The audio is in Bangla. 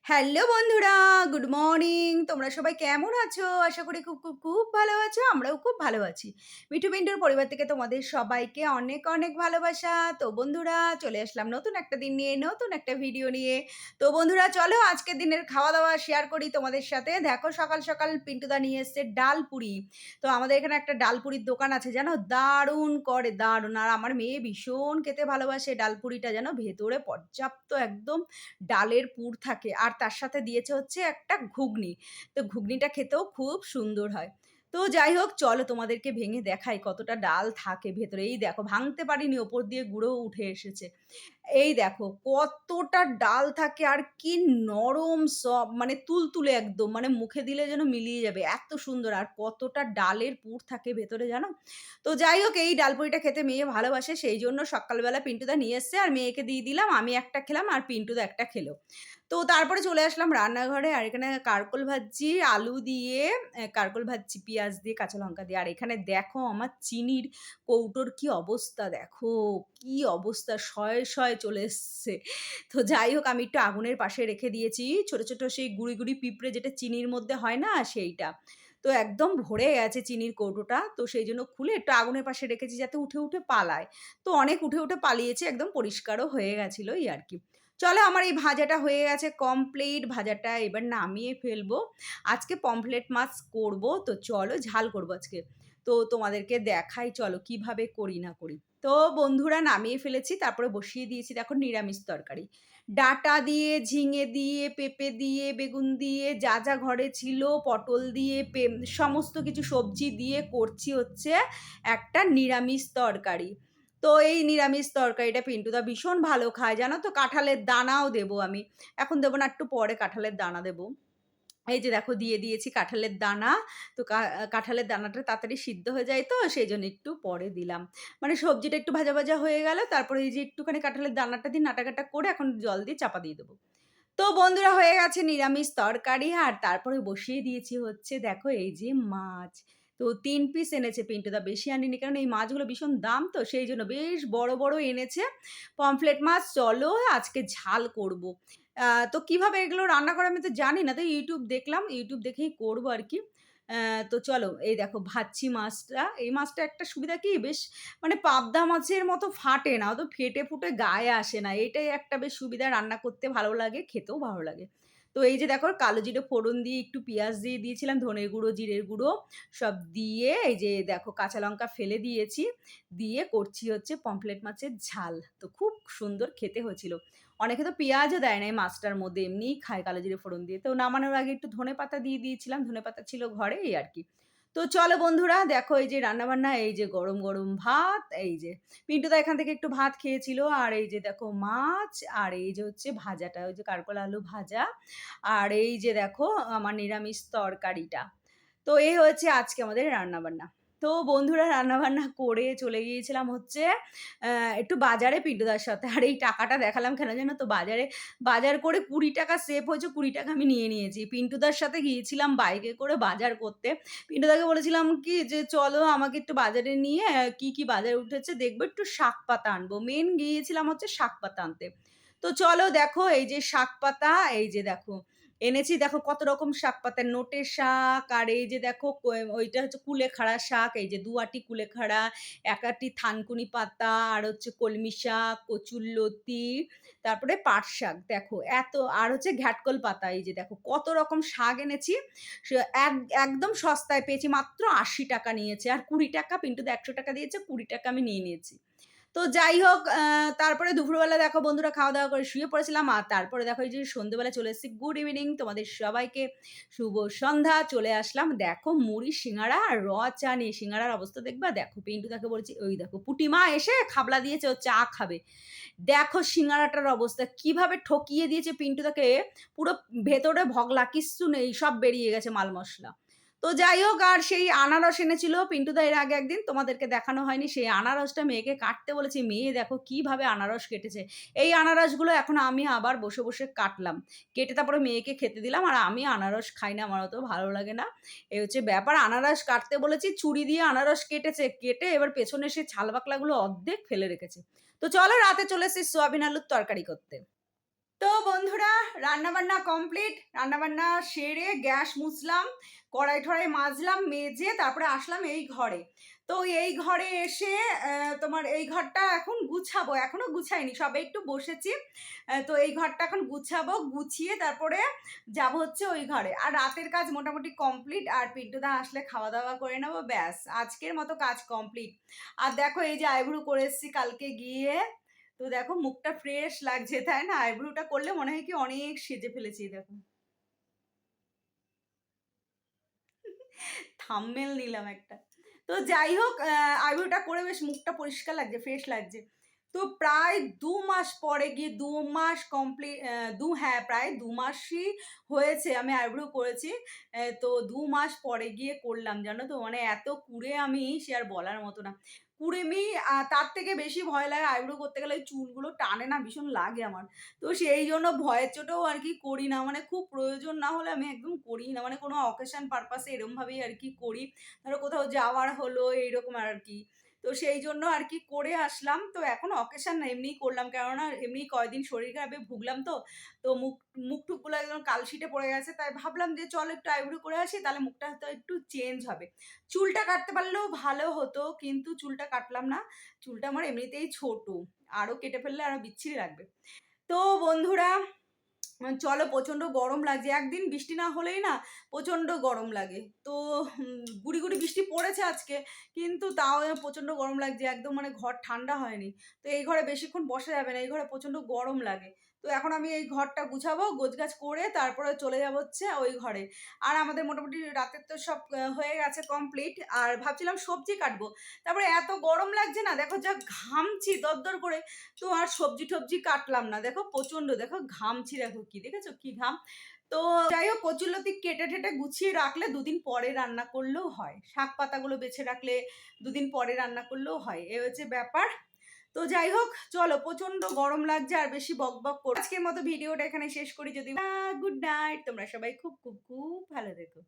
হ্যালো বন্ধুরা, গুড মর্নিং। তোমরা সবাই কেমন আছো? আশা করি খুব, খুব, খুব ভালো আছো। আমরাও খুব ভালো আছি। মিঠু পিন্টুর পরিবার থেকে তোমাদের সবাইকে অনেক, অনেক ভালোবাসা। তো বন্ধুরা চলে আসলাম নতুন একটা দিন নিয়ে, নতুন একটা ভিডিও নিয়ে। তো বন্ধুরা চলো আজকের দিনের খাওয়া-দাওয়া শেয়ার করি তোমাদের সাথে। দেখো সকাল, সকাল পিন্টুদা নিয়ে এসছে ডাল পুরি। তো আমাদের এখানে একটা ডাল পুরির দোকান আছে জানো? দারুণ করে, দারুণ। আর আমার মেয়ে ভীষণ খেতে ভালোবাসে ডাল পুরিটা জানো? ভেতরে পর্যাপ্ত একদম ডালের পুর থাকে আর তার সাথে দিয়েছে হচ্ছে একটা ঘুগনি। তো ঘুগনিটা খেতেও খুব সুন্দর হয়। তো যাই হোক চলো তোমাদেরকে ভেঙে দেখাই কতটা ডাল থাকে ভেতরে। এই দেখো ভাঙতে পারিনি, ওপর দিয়ে গুঁড়োও উঠে এসেছে। এই দেখো কতটা ডাল থাকে আর কি নরম মানে তুলতুলে একদম মানে মুখে দিলে যেন মিলিয়ে যাবে। এত সুন্দর আর কতটা ডালের পুর থাকে ভেতরে জানো? তো যাই হোক এই ডাল পুরিটা খেতে মেয়ে ভালোবাসে সেইজন্য সকালবেলা পিন্টুদা নিয়ে এসছে আর মেয়েকে দিয়ে দিলাম। আমি একটা খেলাম আর পিন্টুদা একটা খেলো। তো তারপরে চলে আসলাম রান্নাঘরে আর এখানে কারকোল ভাজছি আলু দিয়ে, কারকোল ভাজছি পেঁয়াজ দিয়ে, কাঁচা লঙ্কা দিয়ে। আর এখানে দেখো আমার চিনির কৌটোর কি অবস্থা দেখো, কি অবস্থা শয়ে, শয়ে চলে এসছে। তো যাই হোক আমি একটু আগুনের পাশে রেখে দিয়েছি। ছোট, ছোট সেই গুঁড়ি, গুঁড়ি পিঁপড়ে যেটা চিনির মধ্যে হয় না সেইটা। তো একদম ভরে গেছে চিনির কৌটোটা। তো সেইজন্য খুলে একটু আগুনের পাশে রেখেছি যাতে উঠে, উঠে পালায়। তো অনেক উঠে, উঠে পালিয়েছে একদম পরিষ্কারও হয়ে গেছিল এই আরকি। চলো আমার এই ভাজাটা হয়ে গেছে কমপ্লিট। ভাজাটা এবার নামিয়ে ফেলবো। আজকে পমফ্রেট মাছ করব। তো চলো ঝাল করব আজকে। তো তোমাদেরকে দেখাই চলো কিভাবে করি না করি। তো বন্ধুরা নামিয়ে ফেলেছি। তারপরে বসিয়ে দিয়েছি দেখো নিরামিষ তরকারি। ডাঁটা দিয়ে, ঝিঙে দিয়ে, পেঁপে দিয়ে, বেগুন দিয়ে যা, যা ঘরে ছিল পটল দিয়ে সমস্ত কিছু সবজি দিয়ে করছি হচ্ছে একটা নিরামিষ তরকারি। তো এই নিরামিষ তরকারিটা পিন্টুদা ভীষণ ভালো খায় জানো তো? কাঁঠালের দানাও দেবো আমি। এখন দেবো না, একটু পরে কাঁঠালের দানা দেবো। এই যে দেখো দিয়ে দিয়েছি কাঁঠালের দানা। তো কাঁঠালের দানাটা তাড়াতাড়ি সিদ্ধ হয়ে যায় তো সেইজন্য একটু পরে দিলাম। মানে সবজিটা একটু ভাজা, ভাজা হয়ে গেল। তারপরে এই যে একটুখানি কাঁঠালের দানাটা দিয়ে নাটা-কাটা করে এখন জল দিয়ে চাপা দিয়ে দেবো। তো বন্ধুরা হয়ে গেছে নিরামিষ তরকারি আর তারপরে বসিয়ে দিয়েছি হচ্ছে দেখো এই যে মাছ। তো ৩ পিস এনেছে পিন্টুদা, বেশি আনিনি কারণ এই মাছগুলো ভীষণ দাম তো সেইজন্য বেশ বড়, বড় এনেছে। পমফ্রেট মাছ চলো আজকে ঝাল করব। তো কিভাবে এগুলো রান্না করে আমি তো জানি না। তো YouTube দেখলাম, YouTube দেখেই করব আরকি। তো চলো এই দেখো ভাজছি মাছটা। এই মাছটা একটা সুবিধা কি বেশ মানে পাবদা মাছের মতো ফাটে না। অত ফেটে ফুটে গায়ে আসে না। এটাই একটা বেশ সুবিধা, রান্না করতে ভালো লাগে, খেতেও ভালো লাগে। তো এই যে দেখো কালো জিরে ফোড়ন দিয়ে একটু পেঁয়াজ দিয়ে দিয়েছিলাম, ধনের গুঁড়ো, জিরের গুঁড়ো সব দিয়ে এই যে দেখো কাঁচা লঙ্কা ফেলে দিয়েছি। দিয়ে করছি হচ্ছে পমফ্রেট মাছের ঝাল। তো খুব সুন্দর খেতে হয়েছিল। অনেকে তো পেঁয়াজও দেয় না এই মাছটার মধ্যে, এমনিই খায় কালো জিরে ফোড়ন দিয়ে। তো নামানোর আগে একটু ধনেপাতা দিয়ে দিয়েছিলাম। ধনেপাতা ছিল ঘরে এই আরকি। তো চলো বন্ধুরা দেখো এই যে রান্নাবান্না, এই যে গরম, গরম ভাত, এই যে পিন্টুদা এখান থেকে একটু ভাত খেয়েছিল। আর এই যে দেখো মাছ আর এই যে হচ্ছে ভাজাটা, ওই যে কারকল আলু ভাজা। আর এই যে দেখো আমার নিরামিষ তরকারিটা। তো এই হচ্ছে আজকে আমাদের রান্নাবান্না। তো বন্ধুরা রান্নাবান্না করে চলে গিয়েছিলাম হচ্ছে একটু বাজারে পিন্টুদার সাথে। আর এই টাকাটা দেখালাম কেন জানো তো? বাজার করে ৳২০ সেভ হয়েছে, ৳২০ আমি নিয়ে নিয়েছি। পিন্টুদার সাথে গিয়েছিলাম বাইকে করে বাজার করতে। পিন্টুদাকে বলেছিলাম কি যে, "চলো আমাকে একটু বাজারে নিয়ে কি, কি বাজার উঠেছে দেখবো, একটু শাকপাতা আনবো।" মেইন গিয়েছিলাম হচ্ছে শাকপাতা আনতে। তো চলো দেখো এই যে শাকপাতা, এই যে দেখো এনেছি দেখো কত রকম শাক পাতা, নোটে শাক আর এই যে দেখো ওইটা হচ্ছে কুলেখাড়া শাক, এই যে ২ আঁটি কুলেখাড়া, ১ আঁটি থানকুনি পাতা আর হচ্ছে কলমি শাক, কচুরলতি, তারপরে পাট শাক দেখো এত আর হচ্ছে ঘ্যাটকল পাতা, এই যে দেখো কত রকম শাক এনেছি। সে একদম সস্তায় পেয়েছি, মাত্র ৳৮০ নিয়েছে আর ৳২০ পিন্টুদা ৳১০০ দিয়েছে, ৳২০ আমি নিয়ে নিয়েছি। তো যাই হোক তারপরে দুপুরবেলা দেখো বন্ধুরা খাওয়া-দাওয়া করে শুয়ে পড়েছিলাম। আর তারপরে দেখো এই যে সন্ধ্যেবেলা চলে এসেছি। গুড ইভনিং তোমাদের সবাইকে শুভ সন্ধ্যা। চলে আসলাম দেখো মুড়ি, সিঙ্গাড়া আর চা নিয়ে। সিঙ্গাড়ার অবস্থা দেখবা? দেখো পিন্টুদাকে বলেছি, ওই দেখো পুঁটিমা এসে খাবলা দিয়েছে ও চা খাবে। দেখো সিঙ্গাড়াটার অবস্থা কিভাবে ঠকিয়ে দিয়েছে পিন্টুদাকে, পুরো ভেতরে ভগলা কিচ্ছু নেই, সব বেরিয়ে গেছে মাল মশলা। তো যাই হোক আর সেই আনারস এনেছিল পিন্টুদা এর আগে একদিন, তোমাদেরকে দেখানো হয়নি। সেই আনারসটা মেয়েকে কাটতে বলেছি। মেয়ে দেখো কিভাবে আনারস কেটেছে। এই আনারসগুলো এখন আমি আবার বসে, বসে কাটলাম। কেটে তারপরে মেয়েকে খেতে দিলাম। আর আমি আনারস খাই না, আমার অত ভালো লাগে না। এই হচ্ছে ব্যাপার। আনারস কাটতে বলেছি, ছুরি দিয়ে আনারস কেটেছে। কেটে এবার পেছনে সেই ছাল বাকলাগুলো অর্ধেক ফেলে রেখেছে। তো চলো রাতে চলে এসেছি সোয়াবিন আলুর তরকারি করতে। তো বন্ধুরা, রান্নাবান্না কমপ্লিট। রান্নাবান্না সেরে গ্যাস মুছলাম, কড়াই টড়াই মাজলাম, মেজে তারপরে আসলাম এই ঘরে। তো এই ঘরে এসে তোমার এই ঘরটা এখন গুছাবো, এখনো গুছাইনি, সবে একটু বসেছি। তো এই ঘরটা এখন গুছাবো, গুছিয়ে তারপরে যাব হচ্ছে ওই ঘরে। আর রাতের কাজ মোটামুটি কমপ্লিট, আর পিন্টুদা আসলে খাওয়া দাওয়া করে নেবো, ব্যাস আজকের মতো কাজ কমপ্লিট। আর দেখো এই যে আইব্রু করে এসেছি কালকে গিয়ে, তো দেখো মুখটা ফ্রেশ লাগছে, তাই না? আইব্রোটা করলে মনে হয় কি অনেক সেজে ফেলেছি, দেখো। থাম্বনেল নিলাম একটা। তো যাই হোক, আইব্রোটা করে বেশ মুখটা পরিষ্কার লাগছে, ফ্রেশ লাগছে। তো প্রায় ২ মাস পরে গিয়ে ২ মাস কমপ্লিট, হ্যাঁ, প্রায় ২ মাসই হয়েছে আমি আইব্রো করেছি। তো ২ মাস পরে গিয়ে করলাম, জানো তো? মানে এত কুঁড়ে আমি, সে আর বলার মতো না। কুঁড়েমি, তার থেকে বেশি ভয় লাগে আইব্রো করতে গেলে ওই চুলগুলো টানে না, ভীষণ লাগে আমার। তো সেই জন্য ভয়ের চোটেও আর কি করি না। মানে খুব প্রয়োজন না হলে আমি একদম করিই না। মানে কোনো অকেশন পারপাসে এরমভাবেই আর কি করি। ধরো কোথাও যাওয়ার হলো এইরকম আর কি। তো সেই জন্য আর কি করে আসলাম। তো এখন অকেশন না, এমনিই করলাম। কেননা এমনিই কয়দিন শরীর খারাপে ভুগলাম তো। তো মুখ-টুকগুলো একদম কালশিটে পড়ে গেছে। তাই ভাবলাম যে চল একটু আইব্রো করে আসি, তাহলে মুখটা হয়তো একটু চেঞ্জ হবে। চুলটা কাটতে পারলেও ভালো হতো, কিন্তু চুলটা কাটলাম না। চুলটা আমার এমনিতেই ছোট। আরো কেটে ফেললে আরো বিচ্ছিরি লাগবে। তো বন্ধুরা, চলো, প্রচণ্ড গরম লাগছে। একদিন বৃষ্টি না হলেই না প্রচণ্ড গরম লাগে। তো গুড়ি, গুড়ি বৃষ্টি পড়েছে আজকে, কিন্তু তাও প্রচণ্ড গরম লাগছে। একদম মানে ঘর ঠান্ডা হয়নি। তো এই ঘরে বেশিক্ষণ বসা যাবে না। এই ঘরে প্রচণ্ড গরম লাগে। তো এখন আমি এই ঘরটা গুছাবো, গোছগাছ করে তারপরে চলে যাবো হচ্ছে ওই ঘরে। আর আমাদের মোটামুটি রাতের তো সব হয়ে গেছে কমপ্লিট। আর ভাবছিলাম সবজি কাটবো। তারপরে এত গরম লাগছে না, দেখো যা ঘামছি দরদর করে। তো আর সবজি-টবজি কাটলাম না। দেখো প্রচণ্ড, দেখো ঘামছি, দেখো কি দেখেছো কি ঘাম? তো যাই হোক, কচুরলতি কেটে-টেটে গুছিয়ে রাখলে ২ দিন পরে রান্না করলেও হয়। শাক পাতাগুলো বেছে রাখলে ২ দিন পরে রান্না করলেও হয়। এ হচ্ছে ব্যাপার। তো যাই হোক, চলো, প্রচণ্ড গরম লাগছে আর বেশি বকবক আজকের মতো ভিডিওটা এখানে শেষ করি। যদি গুড নাইট। তোমরা সবাই খুব, খুব, খুব ভালো থেকো।